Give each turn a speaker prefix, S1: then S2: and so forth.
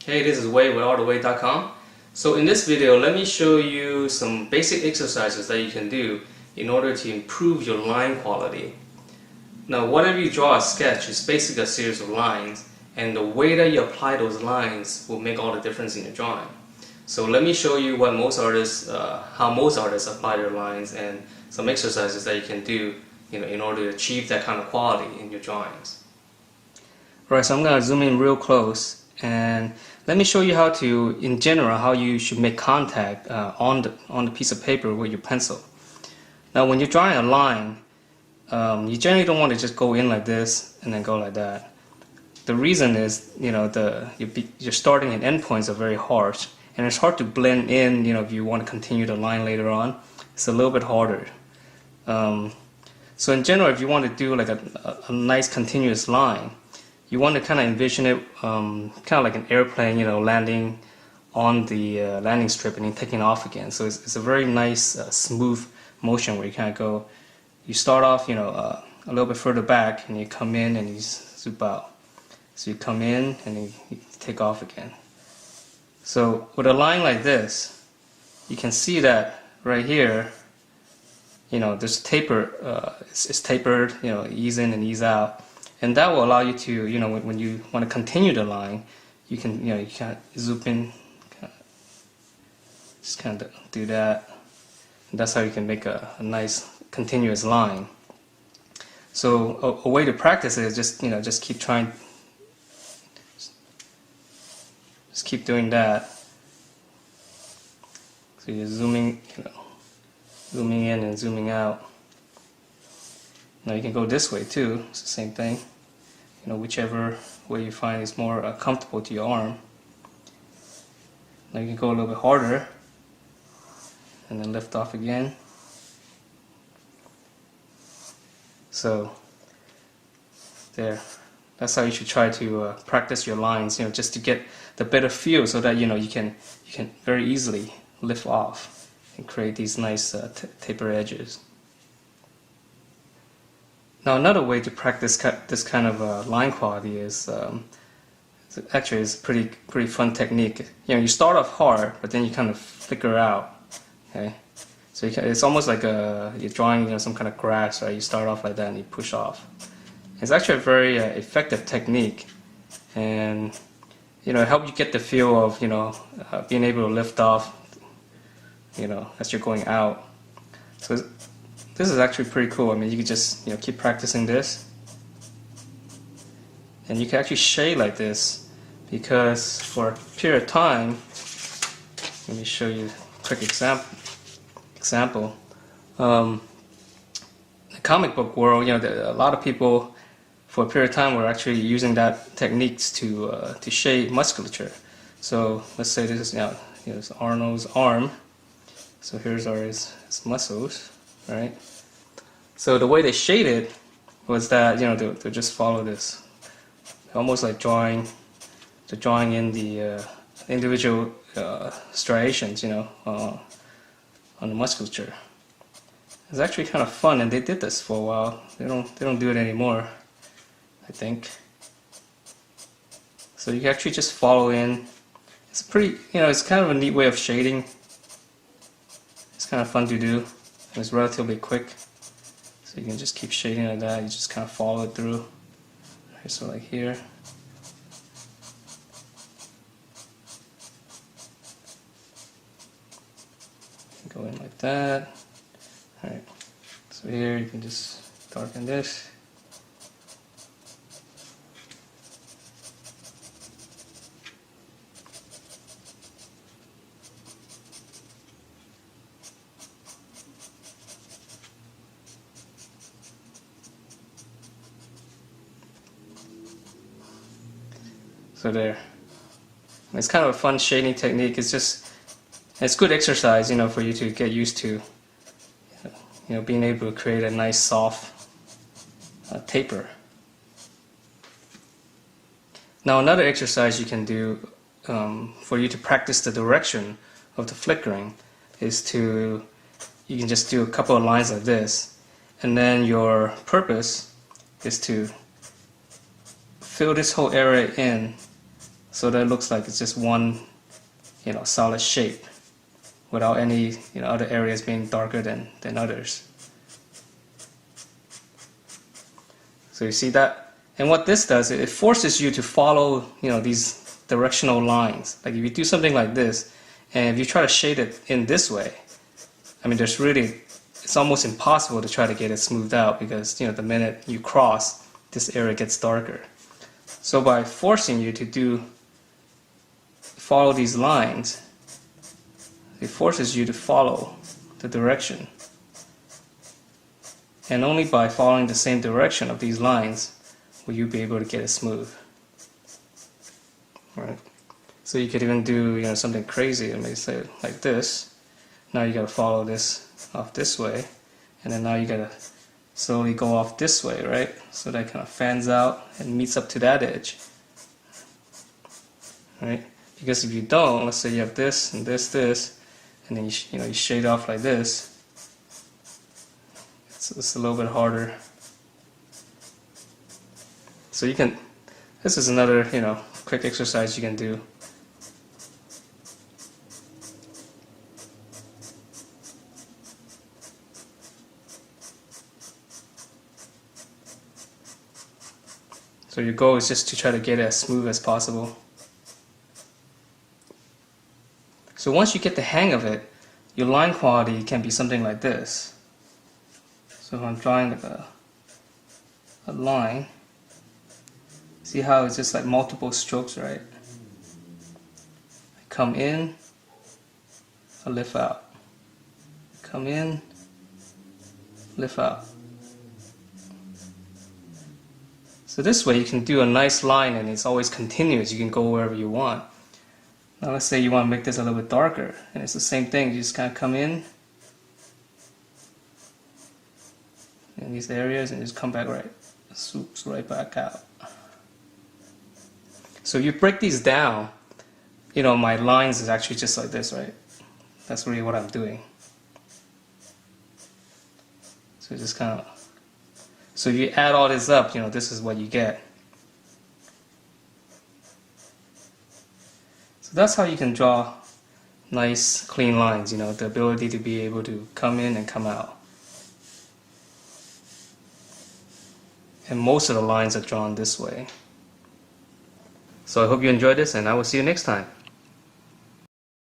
S1: Hey, this is Wade with AutoWade.com. So in this video, let me show you some basic exercises that you can do in order to improve your line quality. Now, whatever you draw a sketch is basically a series of lines, and the way that you apply those lines will make all the difference in your drawing. So let me show you what how most artists apply their lines and some exercises that you can do, in order to achieve that kind of quality in your drawings. Right, so I'm going to zoom in real close and let me show you in general, how you should make contact on the piece of paper with your pencil. Now, when you're drawing a line, you generally don't want to just go in like this and then go like that. The reason is, your starting and end points are very harsh, and it's hard to blend in. If you want to continue the line later on, it's a little bit harder. So in general, if you want to do like a nice continuous line, you want to kind of envision it kind of like an airplane, landing on the landing strip and then taking off again. So it's a very nice, smooth motion where you kind of go. You start off, a little bit further back, and you come in and you zoom out. So you come in and you take off again. So with a line like this, you can see that right here, there's taper. It's tapered, ease in and ease out. And that will allow you to, when you want to continue the line, you can, you kind of zoom in, just kind of do that. And that's how you can make a nice continuous line. So a way to practice it is just keep trying, just keep doing that. So you're zooming in and zooming out. Now you can go this way too. It's the same thing. Whichever way you find is more comfortable to your arm. Now you can go a little bit harder and then lift off again. So there. That's how you should try to practice your lines. Just to get the better feel, so that you can very easily lift off and create these nice taper edges. Now, another way to practice this kind of line quality is actually it's a pretty fun technique. You start off hard, but then you kind of flicker out. Okay, so it's almost like you're drawing some kind of grass, right? You start off like that and you push off. It's actually a very effective technique, and it helps you get the feel of being able to lift off, as you're going out. So this is actually pretty cool. I mean, you can just keep practicing this, and you can actually shade like this, because for a period of time, let me show you a quick example. The comic book world, a lot of people for a period of time were actually using that techniques to shade musculature. So let's say this is here's Arnold's arm. So here's his muscles. Right. So the way they shaded was that they'll just follow this, almost like drawing in the individual striations, on the musculature. It's actually kind of fun, and they did this for a while. They don't do it anymore, I think. So you can actually just follow in. It's pretty, it's kind of a neat way of shading. It's kind of fun to do. It's relatively quick, so you can just keep shading like that. You just kind of follow it through. Okay, so like here. Go in like that. Alright, so here you can just darken this. So there. It's kind of a fun shading technique. It's good exercise, for you to get used to, being able to create a nice soft taper. Now, another exercise you can do for you to practice the direction of the flickering is you can just do a couple of lines like this, and then your purpose is to fill this whole area in so that it looks like it's just one, solid shape without any, other areas being darker than others. So you see that? And what this does, it forces you to follow, these directional lines. Like if you do something like this, and if you try to shade it in this way, I mean, it's almost impossible to try to get it smoothed out because, the minute you cross, this area gets darker. So by forcing you to follow these lines, it forces you to follow the direction. And only by following the same direction of these lines will you be able to get it smooth. Right? So you could even do, something crazy. Let me say like this. Now you gotta follow this off this way, and then now you gotta slowly go off this way, right? So that kind of fans out and meets up to that edge, right? Because if you don't, let's say you have this and this, and then you shade off like this, it's a little bit harder. So this is another, quick exercise you can do. So your goal is just to try to get it as smooth as possible. So once you get the hang of it, your line quality can be something like this. So if I'm drawing like a line, see how it's just like multiple strokes, right? I come in, I lift out. Come in, lift out. So this way you can do a nice line and it's always continuous. You can go wherever you want. Now let's say you want to make this a little bit darker, and it's the same thing. You just kind of come in these areas and just come back right. It swoops right back out. So you break these down, my lines is actually just like this, right? That's really what I'm doing. So just kind of, so if you add all this up, this is what you get. So that's how you can draw nice, clean lines, the ability to be able to come in and come out. And most of the lines are drawn this way. So I hope you enjoyed this, and I will see you next time.